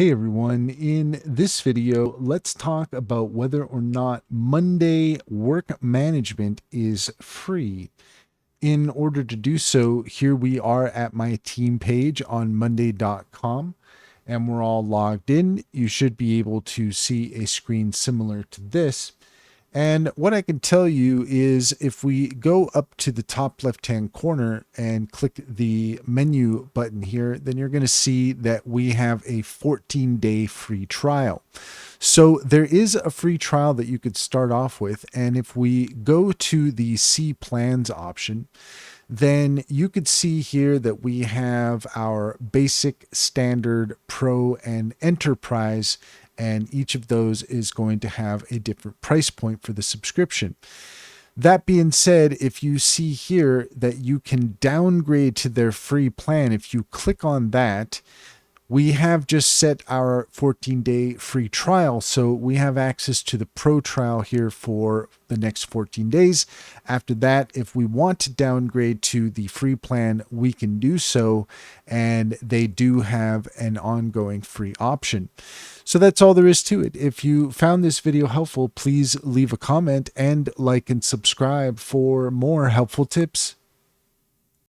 Hey everyone, in this video, let's talk about whether or not Monday Work Management is free. In order to do so, here we are at my team page on monday.com and we're all logged in. You should be able to see a screen similar to this. And what I can tell you is if we go up to the top left-hand corner and click the menu button here, then you're going to see that we have a 14-day free trial. So there is a free trial that you could start off with. And if we go to the See Plans option, then you could see here that we have our basic, standard, pro, and enterprise, and each of those is going to have a different price point for the subscription. That being said, if you see here that you can downgrade to their free plan, if you click on that, we have just set our 14-day free trial. So we have access to the pro trial here for the next 14 days. After that, if we want to downgrade to the free plan, we can do so. And they do have an ongoing free option. So that's all there is to it. If you found this video helpful, please leave a comment and like and subscribe for more helpful tips.